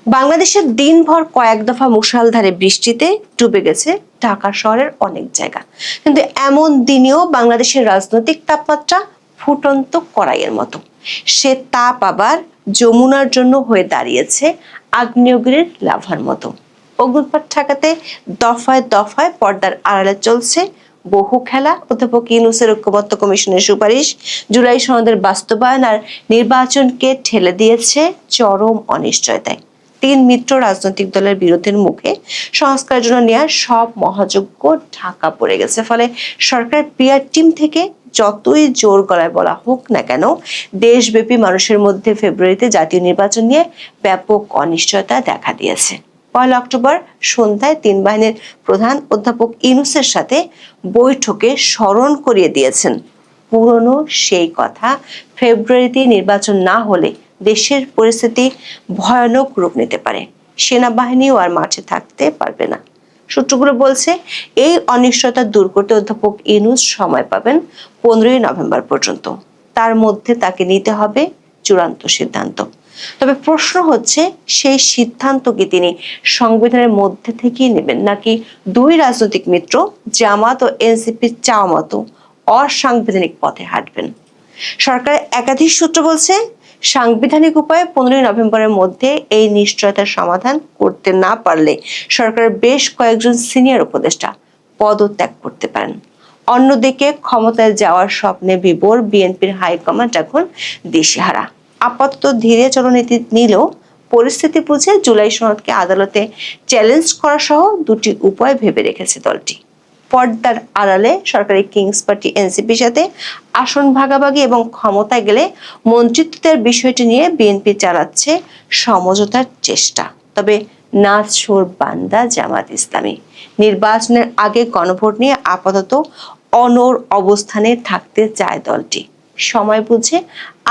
বাংলাদেশের দিনভর কয়েক দফা মুষলধারে বৃষ্টিতে ডুবে গেছে ঢাকা শহরের অনেক জায়গা। কিন্তু এমন দিনেও বাংলাদেশের রাজনৈতিক তাপমাত্রা ফুটন্ত কড়াইয়ের মতো। সে তাপ আবার যমুনার জন্য হয়ে দাঁড়িয়েছে আগ্নেয়গিরির লাভার মতো। অগ্নুৎপাত ঠেকাতে দফায় দফায় পর্দার আড়ালে চলছে বহু খেলা। অধ্যাপক ইউনূসের ঐক্যমত্য কমিশনের সুপারিশ, জুলাই সনদের বাস্তবায়ন আর নির্বাচনকে ঠেলে দিয়েছে চরম অনিশ্চয়তায়। তিন মিত্র রাজনৈতিক দলের বিরোধের মুখে সংস্কারের জন্য নেওয়া সব মহাযজ্ঞ ঢাকা পড়ে গেছে। ফলে সরকারের পিআর টিম থেকে যতই জোর গলায় বলা হোক না কেন, দেশব্যাপী মানুষের মধ্যে ফেব্রুয়ারিতে জাতীয় নির্বাচন নিয়ে ব্যাপক অনিশ্চয়তা দেখা দিয়েছে। 1 অক্টোবর সন্ধ্যায় তিন বাহিনীর প্রধান অধ্যাপক ইউনূসের সাথে বৈঠকে স্মরণ করিয়ে দিয়েছেন পুরনো সেই কথা, ফেব্রুয়ারিতে নির্বাচন না হলে দেশের পরিস্থিতি ভয়ানক রূপ নিতে পারে। সেনাবাহিনীও আর মাঠে থাকতে পারবে না। সূত্রগুলো বলছে, এই অনিশ্চয়তা দূর করতে অধ্যাপক ইউনূস সময় পাবেন 15 নভেম্বর পর্যন্ত। তার মধ্যে তাকে নিতে হবে চূড়ান্ত সিদ্ধান্ত। তবে প্রশ্ন হচ্ছে, সেই সিদ্ধান্ত কি তিনি সংবিধানের মধ্যে থেকেই নেবেন, নাকি দুই রাজনৈতিক মিত্র জামাত ও এনসিপির চাওয়া মতো অসাংবিধানিক পথে হাঁটবেন? সরকারের একাধিক সূত্র বলছে, সাংবিধানিক উপায়ে 15 নভেম্বরের মধ্যে এই নিশ্চয়তার সমাধান করতে না পারলে সরকারের বেশ কয়েকজন সিনিয়র উপদেষ্টা পদত্যাগ করতে পারেন। অন্যদিকে ক্ষমতায় যাওয়ার স্বপ্নে বিভোর বিএনপির হাইকমান্ড এখন দিশেহারা। আপাতত ধীরে চলনীতি নিলেও পরিস্থিতি বুঝে জুলাই সনদকে আদালতে চ্যালেঞ্জ করা সহ দুটি উপায় ভেবে রেখেছে দলটি। পর্দার আড়ালে সরকারি কিংস পার্টি এনসিপির সাথে আসন ভাগাভাগি এবং ক্ষমতায় গেলে মন্ত্রিত্বের বিষয়টি নিয়ে বিএনপি চালাচ্ছে সমঝোতার চেষ্টা। তবে নাচ সুর বান্দা জামাত ইসলামী নির্বাচনের আগে গণভোট নিয়ে আপাতত অনড় অবস্থানে থাকতে চায় দলটি। সময় বুঝে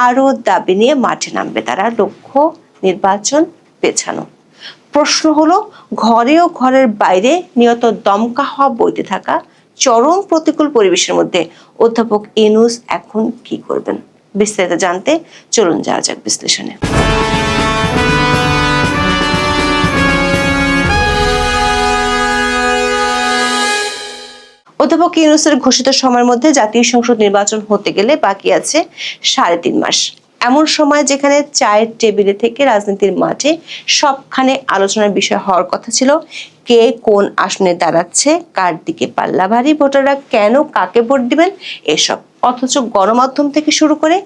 আরো দাবি নিয়ে মাঠে নামবে তারা, লক্ষ্য নির্বাচন পেছানো। প্রশ্ন হলো, ঘরে ও ঘরের বাইরে নিয়ত দমকা হওয়া বইতে থাকা চরম প্রতিকূল পরিবেশের মধ্যে অধ্যাপক ইউনূস এখন কি করবেন? বিস্তারিত জানতে চলুন যাওয়া যাক বিশ্লেষণে। অধ্যাপক ইউনূসের ঘোষিত সময়ের মধ্যে জাতীয় সংসদ নির্বাচন হতে গেলে বাকি আছে 3.5 মাস। এমন সময় যেখানে চায়ের টেবিলে থেকে রাজনীতির মাঠে সবখানে আলোচনার বিষয় হওয়ার কথা ছিল কে কোন আসনে দাঁড়াচ্ছে, কার দিকে পাল্লা ভারী, ভোটাররা কেন কাকে ভোট দিবেন, এসব। অথচ গণমাধ্যম থেকে শুরু করে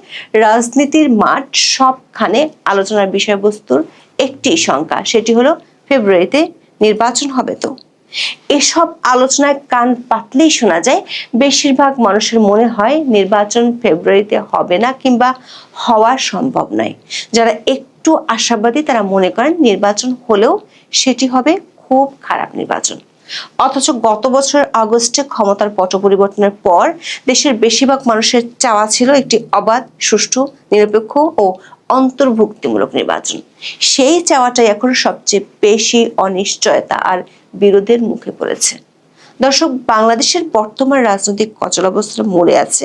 রাজনীতির মাঠ সবখানে আলোচনার বিষয়বস্তুর একটি শঙ্কা, সেটি হলো ফেব্রুয়ারিতে নির্বাচন হবে তো। এসব আলোচনায় কান পাতলেই শোনা যায় বেশিরভাগ মানুষের মনে হয় নির্বাচন ফেব্রুয়ারিতে হবে না কিংবা হওয়া সম্ভব নয়। যারা একটু আশাবাদী তারা মনে করেন নির্বাচন হলেও সেটি হবে খুব খারাপ নির্বাচন। অথচ গত বছর আগস্টে ক্ষমতার পট পরিবর্তনের পর দেশের বেশিরভাগ মানুষের চাওয়া ছিল একটি অবাধ, সুষ্ঠু, নিরপেক্ষ ও অন্তর্ভুক্তিমূলক নির্বাচন। সেই চাওয়াটাই এখন সবচেয়ে বেশি অনিশ্চয়তা আর বিরোধের মুখে পড়েছে। দর্শক, বাংলাদেশের বর্তমান রাজনৈতিক অচলাবস্থা মরে আছে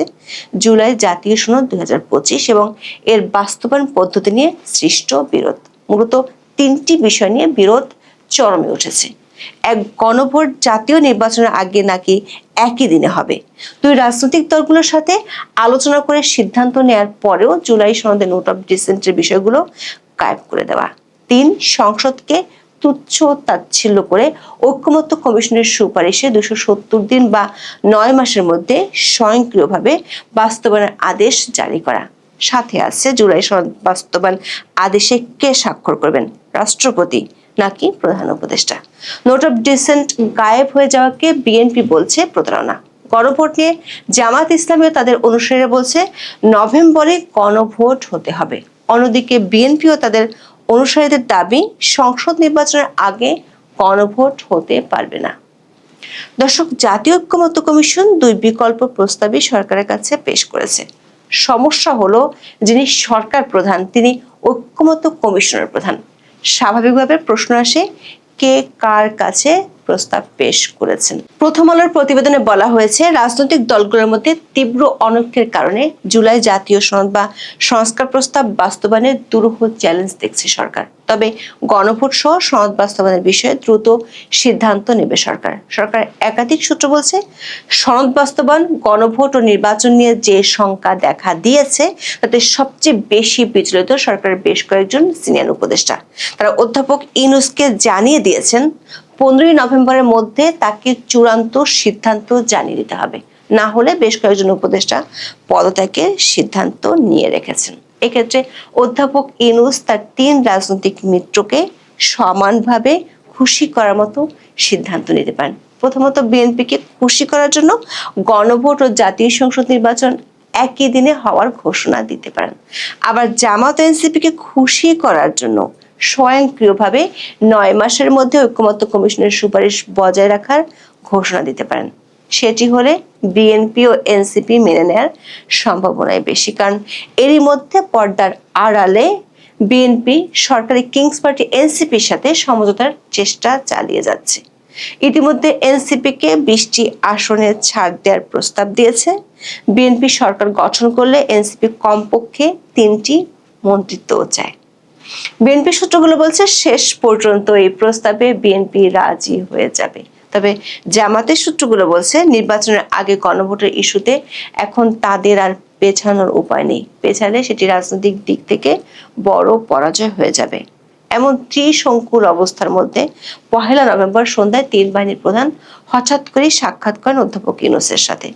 জুলাই জাতীয় সনদ 2025 এবং এর বাস্তবায়ন পদ্ধতি নিয়ে সৃষ্ট বিরোধ। মূলত তিনটি বিষয় নিয়ে বিরোধ চরমে উঠেছে। এক, গণভোট জাতীয় নির্বাচনের আগে নাকি একই দিনে হবে। দুই, রাজনৈতিক দলগুলোর সাথে আলোচনা করে সিদ্ধান্ত নেওয়ার পরেও জুলাই সনদে নোট অফ ডিসেন্টের বিষয়গুলো গায়েব করে দেওয়া। 3, সংসদকে তুচ্ছ তাচ্ছিল্য করে ঐক্যমত্য কমিশনের সুপারিশে 270 দিন বা 9 মাসের মধ্যে স্বয়ংক্রিয়ভাবে বাস্তবায়নের আদেশ জারি করা। সাথে আছে জুলাই সনদ বাস্তবায়ন আদেশে কে স্বাক্ষর করবেন, রাষ্ট্রপতি নাকি প্রধান উপদেষ্টা। নোট অফ ডিসেন্ট গায়েব হয়ে যাওয়াকে বিএনপি বলছে প্রতারণা। গণভোট নিয়ে জামাত ইসলামী ও তাদের অনুসারীরা বলছে নভেম্বরে গণভোট হতে হবে। অন্যদিকে বিএনপি ও তাদের অনুসারীদের দাবি সংসদ নির্বাচনের আগে গণভোট হতে পারবে না। দর্শক, জাতীয় ঐক্যমত্য কমিশন দুই বিকল্প প্রস্তাবই সরকারের কাছে পেশ করেছে। সমস্যা হলো, যিনি সরকার প্রধান তিনি ঐক্যমত্য কমিশনের প্রধান। স্বাভাবিকভাবে প্রশ্ন আসে, কে কার কাছে প্রস্তাব পেশ করেছেন। প্রথম আলোর প্রতিবেদনে বলা হয়েছে, রাজনৈতিক দলগুলোর মধ্যে তীব্র অনৈক্যের কারণে জুলাই জাতীয় সনদ বা সংস্কার প্রস্তাব বাস্তবায়নের দুরূহ চ্যালেঞ্জ দেখছে সরকার। তবে গণভোট সহ সনদ বাস্তবায়নের বিষয়ে দ্রুত সিদ্ধান্ত নেবে সরকার। সরকার একাধিক সূত্র বলছে, সনদ বাস্তবায়ন, গণভোট ও নির্বাচন নিয়ে যে শঙ্কা দেখা দিয়েছে তাতে সবচেয়ে বেশি বিচলিত সরকারের বেশ কয়েকজন সিনিয়র উপদেষ্টা। তারা অধ্যাপক ইউনূসকে জানিয়ে দিয়েছেন 15 নভেম্বরের মধ্যে তাকে চূড়ান্ত সিদ্ধান্ত জানিয়ে দিতে হবে, না হলে বেশ কয়েকজন উপদেষ্টা পদত্যাগের সিদ্ধান্ত নিয়ে রেখেছেন। এক্ষেত্রে অধ্যাপক ইউনূস তার 3 রাজনৈতিক মিত্রকে সমানভাবে খুশি করার মতো সিদ্ধান্ত নিতে পারেন। প্রথমত, বিএনপিকে খুশি করার জন্য গণভোট ও জাতীয় সংসদ নির্বাচন একই দিনে হওয়ার ঘোষণা দিতে পারেন। আবার জামাত এনসিপিকে খুশি করার জন্য স্বয়ংক্রিয়ভাবে 9 মাসের মধ্যে ঐকমত্য কমিশনের সুপারিশ বজায় রাখার ঘোষণা দিতে পারেন। সেটি হলে বিএনপি ও এনসিপি মেনে নেওয়ার সম্ভাবনাই বেশি, কারণ এরই মধ্যে পর্দার আড়ালে বিএনপি সরকারি কিংস পার্টি এনসিপির সাথে সমঝোতার চেষ্টা চালিয়ে যাচ্ছে। ইতিমধ্যে এনসিপিকে 20টি আসনে ছাড় দেওয়ার প্রস্তাব দিয়েছে। বিএনপি সরকার গঠন করলে এনসিপি কমপক্ষে 3টি মন্ত্রিত্বও চায়। বিএনপি সূত্রগুলো বলছে, শেষ পর্যন্ত এই প্রস্তাবে বিএনপি রাজি হয়ে যাবে। তবে জামাতের সূত্রগুলো বলছে, নির্বাচনের আগে গণভোটের ইস্যুতে এখন তাদের আর পেছানোর উপায় নেই। পেছালে সেটি রাজনৈতিক দিক থেকে বড় পরাজয় হয়ে যাবে। এমন ত্রিশঙ্কুল অবস্থার মধ্যে 1 নভেম্বর সন্ধ্যায় 3 বাহিনীর প্রধান হঠাৎ করে সাক্ষাৎ করেন অধ্যাপক ইউনূসের সাথে।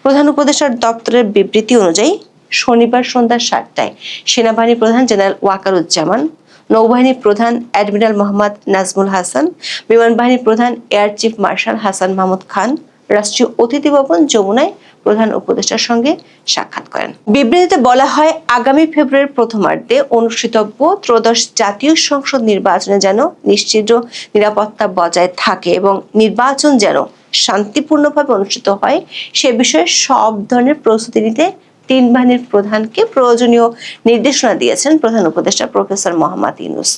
প্রধান উপদেষ্টার দপ্তরের বিবৃতি অনুযায়ী শনিবার সন্ধ্যা 7টায় সেনাবাহিনী প্রধান জেনারেল ওয়াকারুজ্জামান, নৌবাহিনী প্রধান অ্যাডমিরাল মোহাম্মদ নাজমুল হাসান, বিমান বাহিনী প্রধান air chief marshal Hasan Mahmud Khan রাষ্ট্রীয় অতিথি ভবন যমুনায় প্রধান উপদেষ্টার সঙ্গে সাক্ষাৎ করেন। বিবৃতিতে বলা হয়, আগামী ফেব্রুয়ারির প্রথমার্ধে অনুষ্ঠিতব্য ত্রয়োদশ জাতীয় সংসদ নির্বাচনে যেন নিশ্চিত নিরাপত্তা বজায় থাকে এবং নির্বাচন যেন শান্তিপূর্ণভাবে অনুষ্ঠিত হয় সে বিষয়ে সব ধরনের প্রস্তুতি নিতে 3 বাহিনীর প্রধানকে প্রয়োজনীয় নির্দেশনা দিয়েছেন প্রধান উপদেষ্টা প্রফেসর মোহাম্মদ ইউনূস।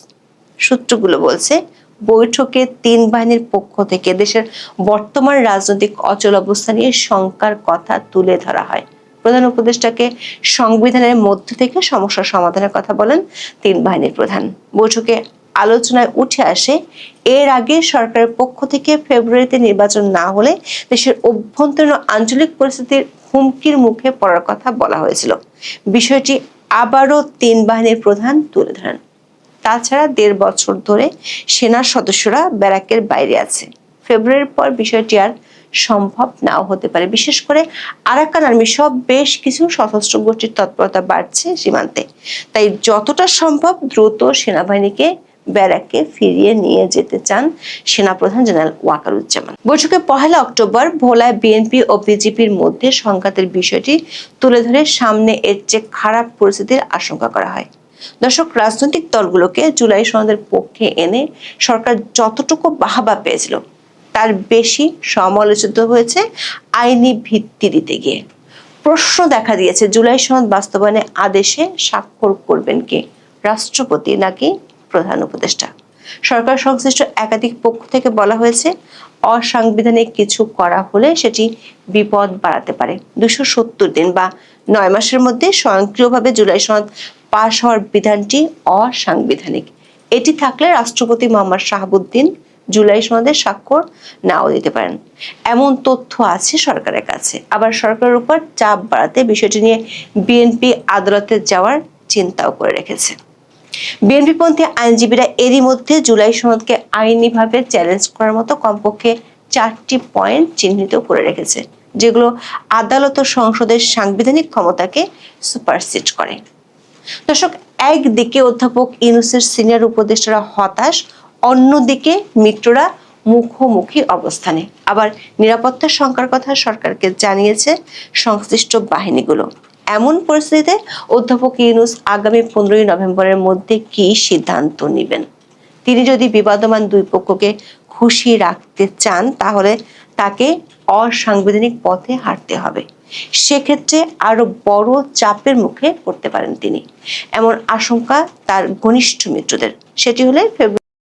সূত্রগুলো বলছে, বৈঠকে 3 বাহিনীর পক্ষ থেকে দেশের বর্তমান রাজনৈতিক অচল অবস্থা নিয়ে শঙ্কার কথা তুলে ধরা হয়। প্রধান উপদেষ্টাকে সংবিধানের মধ্য থেকে সমস্যা সমাধানের কথা বলেন 3 বাহিনীর প্রধান। বৈঠকে আলোচনায় উঠে আসে, এর আগে সরকারের পক্ষ থেকে ফেব্রুয়ারিতে নির্বাচন না হলে দেশের অভ্যন্তরীণ আঞ্চলিক পরিস্থিতির হুমকির মুখে পড়ার কথা বলা হয়েছিল। বিষয়টি আবারও 3 বাহিনীর প্রধান তুলে ধরেন। তাছাড়া 1.5 বছর ধরে সেনার সদস্যরা ব্যারাকের বাইরে আছে। ফেব্রুয়ারির পর বিষয়টি আর সম্ভব নাও হতে পারে। বিশেষ করে আরাকান আর্মি সহ বেশ কিছু সশস্ত্র গোষ্ঠীর তৎপরতা বাড়ছে সীমান্তে। তাই যতটা সম্ভব দ্রুত সেনাবাহিনীকে ব্যারাকে ফিরিয়ে নিয়ে যেতে চান সেনাপ্রধান জেনারেল ওয়াকারুজ্জামান। বৈঠকে 1 অক্টোবর ভোলায় বিএনপি ও বিজেপির মধ্যে সংঘাতের বিষয়টি তুলে ধরে সামনে এর চেয়ে খারাপ পরিস্থিতির আশঙ্কা করা হয়। দর্শক, রাজনৈতিক দলগুলোকে জুলাই সনদের পক্ষে এনে সরকার যতটুকু বাহবা পেয়েছিল তার বেশি সমালোচিত হয়েছে আইনি ভিত্তি দিতে গিয়ে। প্রশ্ন দেখা দিয়েছে, জুলাই সনদ বাস্তবায়নে আদেশে স্বাক্ষর করবেন কে, রাষ্ট্রপতি নাকি প্রধান উপদেষ্টা? সরকার সংশ্লিষ্ট একাধিক পক্ষ থেকে বলা হয়েছে, অসাংবিধানিক কিছু করা হলে সেটি বিপদ বাড়াতে পারে। 270 দিন বা 9 মাসের মধ্যে স্বয়ংক্রিয়ভাবে জুলাই সনদ পাশ হওয়ার বিধানটি অসাংবিধানিক। এটি থাকলে রাষ্ট্রপতি মোহাম্মদ শাহাবুদ্দিন জুলাই সনদে স্বাক্ষর নাও দিতে পারেন, এমন তথ্য আছে সরকারের কাছে। আবার সরকারের উপর চাপ বাড়াতে বিষয়টি নিয়ে বিএনপি আদালতে যাওয়ার চিন্তাও করে রেখেছে। বিএনপিপন্থী আইনজীবীরা এরই মধ্যে জুলাই সনদকে আইনিভাবে চ্যালেঞ্জ করার মতো কমপক্ষে 4টি পয়েন্ট চিহ্নিত করে রেখেছে, যেগুলো আদালত ও সংসদের সাংবিধানিক ক্ষমতাকে সুপারসিড করে। দর্শক, একদিকে অধ্যাপক ইউনূসের সিনিয়র উপদেষ্টারা হতাশ, অন্যদিকে মিত্ররা মুখোমুখি অবস্থানে। আবার নিরাপত্তার শঙ্কার কথা সরকারকে জানিয়েছে সংশ্লিষ্ট বাহিনীগুলো। এমন পরিস্থিতিতে অধ্যাপক ইউনূস আগামী 15 নভেম্বরের মধ্যে কি সিদ্ধান্ত নেবেন? তিনি যদি বিবাদমান 2 পক্ষকে খুশি রাখতে চান তাহলে তাকে অসাংবিধানিক পথে হাঁটতে হবে। সেক্ষেত্রে আরো বড় চাপের মুখে পড়তে পারেন তিনি, এমন আশঙ্কা তার ঘনিষ্ঠ মিত্রদের। সেটি হলে